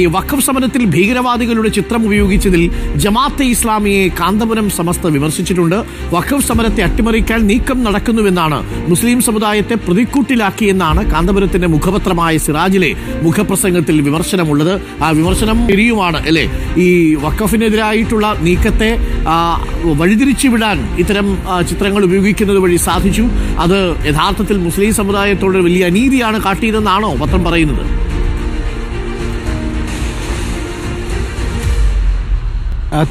ഈ വഖഫ് സമരത്തിൽ ഭീകരവാദികളുടെ ചിത്രം ഉപയോഗിച്ചതിൽ ജമാഅത്തെ ഇസ്ലാമിയെ കാന്തപുരം സമസ്ത വിമർശിച്ചിട്ടുണ്ട്. വഖഫ് സമരത്തെ അട്ടിമറിക്കാൻ നീക്കം നടക്കുന്നുവെന്നാണ് മുസ്ലിം സമുദായത്തെ പ്രതിക്കൂട്ടിലാക്കിയെന്നാണ് കാന്തപുരത്തിന്റെ മുഖപത്രമായ സിറാജിലെ മുഖപ്രസംഗത്തിൽ വിമർശനമുള്ളത്. ആ വിമർശനം ശരിയുമാണ് അല്ലേ? ഈ വഖഫിനെതിരായിട്ടുള്ള നീക്കത്തെ വഴിതിരിച്ചുവിടാൻ ഇത്തരം ചിത്രങ്ങൾ ഉപയോഗിക്കുന്നത് വഴി സാധിച്ചു. അത് യഥാർത്ഥത്തിൽ മുസ്ലിം സമുദായത്തോട് വലിയ അനീതിയാണ് കാട്ടിയതെന്നാണോ പത്രം പറയുന്നത്?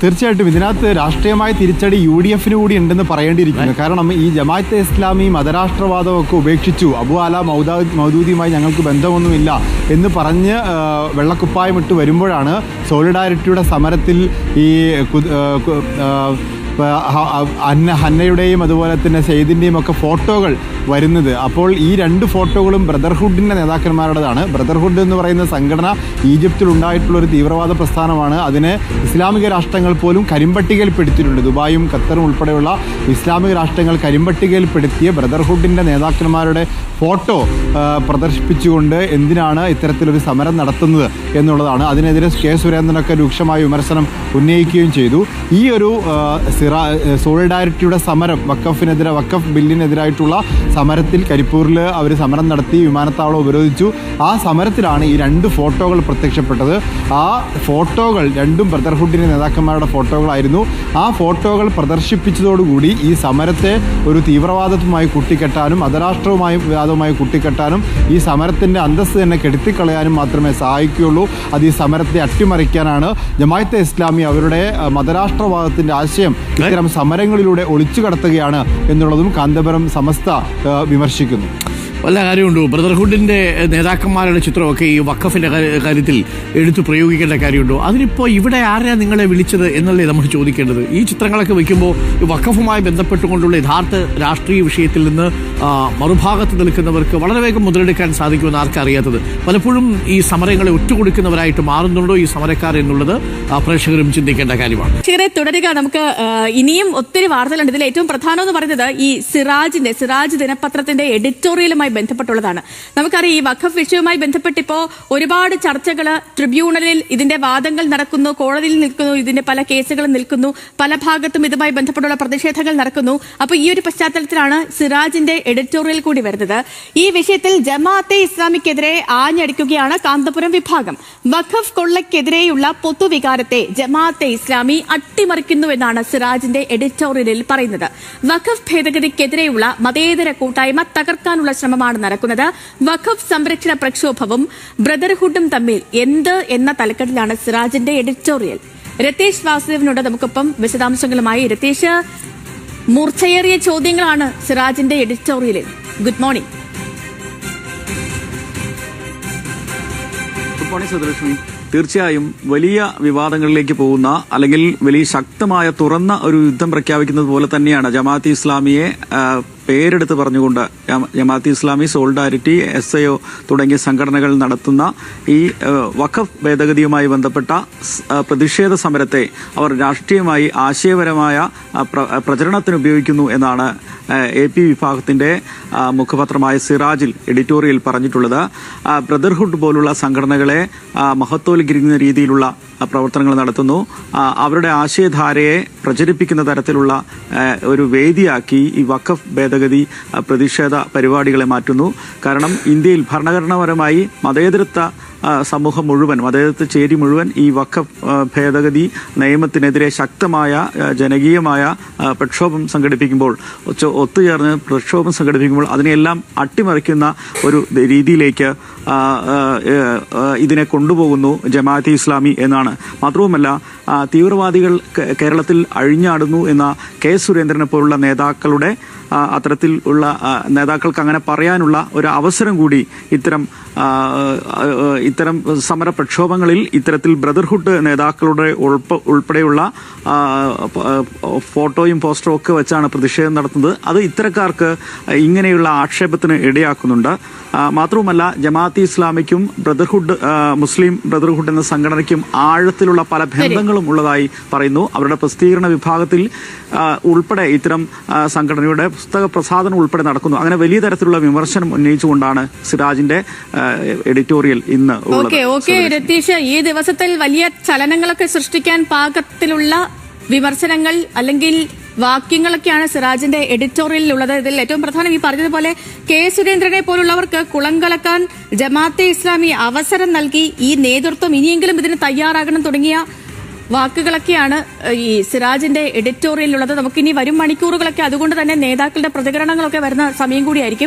തീർച്ചയായിട്ടും ഇതിനകത്ത് രാഷ്ട്രീയമായ തിരിച്ചടി UDF കൂടി ഉണ്ടെന്ന് പറയേണ്ടിയിരിക്കുന്നു. കാരണം ഈ ജമാഅത്തെ ഇസ്ലാമി മതരാഷ്ട്രവാദമൊക്കെ ഉപേക്ഷിച്ചു, അബു അല മൗദൂദിയുമായി ഞങ്ങൾക്ക് ബന്ധമൊന്നുമില്ല എന്ന് പറഞ്ഞ് വെള്ളക്കുപ്പായമിട്ട് വരുമ്പോഴാണ് സോളിഡാരിറ്റിയുടെ സമരത്തിൽ ഈ ഹന്നയുടെയും അതുപോലെ തന്നെ സെയ്ദിൻ്റെയും ഒക്കെ ഫോട്ടോകൾ വരുന്നത്. അപ്പോൾ ഈ രണ്ട് ഫോട്ടോകളും ബ്രദർഹുഡിൻ്റെ നേതാക്കന്മാരുടേതാണ്. ബ്രദർഹുഡ് എന്ന് പറയുന്ന സംഘടന ഈജിപ്തിൽ ഉണ്ടായിട്ടുള്ളൊരു തീവ്രവാദ പ്രസ്ഥാനമാണ്. അതിനെ ഇസ്ലാമിക രാഷ്ട്രങ്ങൾ പോലും കരിമ്പട്ടികയിൽപ്പെടുത്തിയിട്ടുണ്ട്. ദുബായും ഖത്തറും ഉൾപ്പെടെയുള്ള ഇസ്ലാമിക രാഷ്ട്രങ്ങൾ കരിമ്പട്ടികയിൽപ്പെടുത്തിയ ബ്രദർഹുഡിൻ്റെ നേതാക്കന്മാരുടെ ഫോട്ടോ പ്രദർശിപ്പിച്ചുകൊണ്ട് എന്തിനാണ് ഇത്തരത്തിലൊരു സമരം നടത്തുന്നത് എന്നുള്ളതാണ്. അതിനെതിരെ കെ സുരേന്ദ്രനൊക്കെ രൂക്ഷമായ വിമർശനം ഉന്നയിക്കുകയും ചെയ്തു. ഈ ഒരു സോളിഡാരിറ്റിയുടെ സമരം, വഖഫ് ബില്ലിനെതിരായിട്ടുള്ള സമരത്തിൽ കരിപ്പൂരിൽ അവർ സമരം നടത്തി, വിമാനത്താവളം ഉപരോധിച്ചു. ആ സമരത്തിലാണ് ഈ രണ്ട് ഫോട്ടോകൾ പ്രത്യക്ഷപ്പെട്ടത്. ആ ഫോട്ടോകൾ രണ്ടും ബ്രദർഹുഡിൻ്റെ നേതാക്കന്മാരുടെ ഫോട്ടോകളായിരുന്നു. ആ ഫോട്ടോകൾ പ്രദർശിപ്പിച്ചതോടുകൂടി ഈ സമരത്തെ ഒരു തീവ്രവാദവുമായി കൂട്ടിക്കെട്ടാനും മതരാഷ്ട്രവുമായി കൂട്ടിക്കെട്ടാനും ഈ സമരത്തിൻ്റെ അന്തസ്സ് തന്നെ കെടുത്തിക്കളയാനും മാത്രമേ സഹായിക്കുകയുള്ളൂ. അത് ഈ സമരത്തെ അട്ടിമറിക്കാനാണ്. ജമാഅത്തെ ഇസ്ലാമി അവരുടെ മതരാഷ്ട്രവാദത്തിൻ്റെ ആശയം ഇത്തരം സമരങ്ങളിലൂടെ ഒളിച്ചു കടത്തുകയാണ് എന്നുള്ളതും കാന്തപുരം സമസ്ത വിമർശിക്കുന്നു. വല്ല കാര്യമുണ്ടോ? ബ്രദർഹുഡിന്റെ നേതാക്കന്മാരുടെ ചിത്രമൊക്കെ ഈ വഖഫിന്റെ കാര്യത്തിൽ എടുത്തു പ്രയോഗിക്കേണ്ട കാര്യമുണ്ടോ? അതിനിപ്പോൾ ഇവിടെ ആരാ നിങ്ങളെ വിളിച്ചത് എന്നല്ലേ നമുക്ക് ചോദിക്കേണ്ടത്. ഈ ചിത്രങ്ങളൊക്കെ വയ്ക്കുമ്പോൾ ഈ വഖഫുമായി ബന്ധപ്പെട്ടുകൊണ്ടുള്ള യഥാർത്ഥ രാഷ്ട്രീയ വിഷയത്തിൽ നിന്ന് മറുഭാഗത്ത് നിൽക്കുന്നവർക്ക് വളരെ വേഗം മുതലെടുക്കാൻ സാധിക്കുമെന്ന് ആർക്കറിയാത്തത്. പലപ്പോഴും ഈ സമരങ്ങളെ ഒറ്റുകൊടുക്കുന്നവരായിട്ട് മാറുന്നുണ്ടോ ഈ സമരക്കാർ എന്നുള്ളത് പ്രേക്ഷകരും ചിന്തിക്കേണ്ട കാര്യമാണ്. തുടരുക. നമുക്ക് ഇനിയും ഒത്തിരി വാർത്തകളുണ്ട്. ഇതിൽ ഏറ്റവും പ്രധാനം എന്ന് പറയുന്നത് ഈ സിറാജ് ദിനപത്രത്തിന്റെ എഡിറ്റോറിയലുമായി ബന്ധപ്പെട്ടുള്ളതാണ്. നമുക്കറിയാം ഈ വഖഫ് വിഷയവുമായി ബന്ധപ്പെട്ടിപ്പോ ഒരുപാട് ചർച്ചകൾ ട്രിബ്യൂണലിൽ ഇതിന്റെ വാദങ്ങൾ നടക്കുന്നു, കോടതിയിൽ നിൽക്കുന്നു, ഇതിന്റെ പല കേസുകളും നിൽക്കുന്നു, പല ഭാഗത്തും ഇതുമായി ബന്ധപ്പെട്ടുള്ള പ്രതിഷേധങ്ങൾ നടക്കുന്നു. അപ്പൊ ഈ ഒരു പശ്ചാത്തലത്തിലാണ് സിറാജിന്റെ എഡിറ്റോറിയൽ കൂടി വരുന്നത്. ഈ വിഷയത്തിൽ ജമാഅത്തെ ഇസ്ലാമിക്കെതിരെ ആഞ്ഞടിക്കുകയാണ് കാന്തപുരം വിഭാഗം. വഖഫ് കൊള്ളയ്ക്കെതിരെയുള്ള പൊതുവികാരത്തെ ജമാഅത്തെ ഇസ്ലാമി അട്ടിമറിക്കുന്നുവെന്നാണ് സിറാജിന്റെ എഡിറ്റോറിയലിൽ പറയുന്നത്. വഖഫ് ഭേദഗതിക്കെതിരെയുള്ള മതേതര കൂട്ടായ്മ തകർക്കാനുള്ള ശ്രമമാണ് നടക്കുന്നത്. വഖഫ് സംരക്ഷണ പ്രക്ഷോഭവും ബ്രദർഹുഡും തമ്മിൽ എന്ത് എന്ന തലക്കെട്ടിലാണ് സിറാജിന്റെ എഡിറ്റോറിയൽ. രതീഷ് വാസുദേവനോട് നമുക്കൊപ്പം വിശദാംശങ്ങളുമായി. രതീഷ്, മൂർച്ചയേറിയ ചോദ്യങ്ങളാണ് സിറാജിന്റെ എഡിറ്റോറിയലിൽ. Good morning. തീർച്ചയായും വലിയ വിവാദങ്ങളിലേക്ക് പോകുന്ന അല്ലെങ്കിൽ വലിയ ശക്തമായ തുറന്ന ഒരു യുദ്ധം പ്രഖ്യാപിക്കുന്നത് പോലെ തന്നെയാണ് ജമാഅത്തെ ഇസ്ലാമിയെ പേരെടുത്ത് പറഞ്ഞുകൊണ്ട് ജമാഅത്തെ ഇസ്ലാമി, സോളിഡാരിറ്റി, SIO തുടങ്ങിയ സംഘടനകൾ നടത്തുന്ന ഈ വഖഫ് ഭേദഗതിയുമായി ബന്ധപ്പെട്ട പ്രതിഷേധ സമരത്തെ അവർ രാഷ്ട്രീയമായി ആശയപരമായ പ്രചരണത്തിന് ഉപയോഗിക്കുന്നു എന്നാണ് AP വിഭാഗത്തിന്റെ മുഖപത്രമായ സിറാജിൽ എഡിറ്റോറിയൽ പറഞ്ഞിട്ടുള്ളത്. ബ്രദർഹുഡ് പോലുള്ള സംഘടനകളെ മഹത്വവൽക്കരിക്കുന്ന രീതിയിലുള്ള പ്രവർത്തനങ്ങൾ നടത്തുന്നു. അവരുടെ ആശയധാരയെ പ്രചരിപ്പിക്കുന്ന തരത്തിലുള്ള ഒരു വേദിയാക്കി ഈ വഖഫ് ഭേദഗതി പ്രതിഷേധ പരിപാടികളെ മാറ്റുന്നു. കാരണം ഇന്ത്യയിൽ ഭരണഘടനാപരമായി മതേതരത്വ സമൂഹം മുഴുവൻ, മതേതരത്വ ചേരി മുഴുവൻ ഈ വഖഫ് ഭേദഗതി നിയമത്തിനെതിരെ ശക്തമായ ജനകീയമായ പ്രക്ഷോഭം സംഘടിപ്പിക്കുമ്പോൾ, ഒത്തുചേർന്ന് പ്രക്ഷോഭം സംഘടിപ്പിക്കുമ്പോൾ അതിനെല്ലാം അട്ടിമറിക്കുന്ന ഒരു രീതിയിലേക്ക് ഇതിനെ കൊണ്ടുപോകുന്നു ജമാഅത്തെ ഇസ്ലാമി എന്നാണ്. മാത്രവുമല്ല, തീവ്രവാദികൾ കേരളത്തിൽ അഴിഞ്ഞാടുന്നു എന്ന കെ സുരേന്ദ്രനെ പോലുള്ള നേതാക്കളുടെ അത്തരത്തിൽ ഉള്ള നേതാക്കൾക്ക് അങ്ങനെ പറയാനുള്ള ഒരു അവസരം കൂടി ഇത്തരം സമര പ്രക്ഷോഭങ്ങളിൽ ഇത്തരത്തിൽ ബ്രദർഹുഡ് നേതാക്കളുടെ ഉൾപ്പെടെയുള്ള ഫോട്ടോയും പോസ്റ്ററും ഒക്കെ വെച്ചാണ് പ്രതിഷേധം നടത്തുന്നത്. അത് ഇത്തരക്കാർക്ക് ഇങ്ങനെയുള്ള ആക്ഷേപത്തിന് ഇടയാക്കുന്നുണ്ട്. മാത്രവുമല്ല, ജമാഅത്തെ ഇസ്ലാമിക്കും മുസ്ലിം ബ്രദർഹുഡ് എന്ന സംഘടനയ്ക്കും ആഴത്തിലുള്ള പല ബന്ധങ്ങളും ഉള്ളതായി പറയുന്നു. അവരുടെ പ്രസിദ്ധീകരണ വിഭാഗത്തിൽ ഉൾപ്പെടെ ഇത്തരം സംഘടനയുടെ പുസ്തക പ്രസാധനം ഉൾപ്പെടെ നടക്കുന്നു. അങ്ങനെ വലിയ തരത്തിലുള്ള വിമർശനം ഉന്നയിച്ചുകൊണ്ടാണ് സിറാജിന്റെ എഡിറ്റോറിയൽ ഇന്ന് ഓക്കെ രതീഷ്, ഈ ദിവസത്തിൽ വലിയ ചലനങ്ങളൊക്കെ സൃഷ്ടിക്കാൻ പാകത്തിലുള്ള വിമർശനങ്ങൾ അല്ലെങ്കിൽ വാക്യങ്ങളൊക്കെയാണ് സിറാജിന്റെ എഡിറ്റോറിയലിലുള്ളത്. ഇതിൽ ഏറ്റവും പ്രധാനം ഈ പറഞ്ഞതുപോലെ കെ സുരേന്ദ്രനെ പോലുള്ളവർക്ക് കുളം കലക്കാൻ ജമാഅത്തെ ഇസ്ലാമി അവസരം നൽകി, ഈ നേതൃത്വം ഇനിയെങ്കിലും ഇതിന് തയ്യാറാകണം തുടങ്ങിയ വാക്കുകളൊക്കെയാണ് ഈ സിറാജിന്റെ എഡിറ്റോറിയലിലുള്ളത്. നമുക്കിനി വരും മണിക്കൂറുകളൊക്കെ അതുകൊണ്ട് തന്നെ നേതാക്കളുടെ പ്രതികരണങ്ങളൊക്കെ വരുന്ന സമയം കൂടിയായിരിക്കും.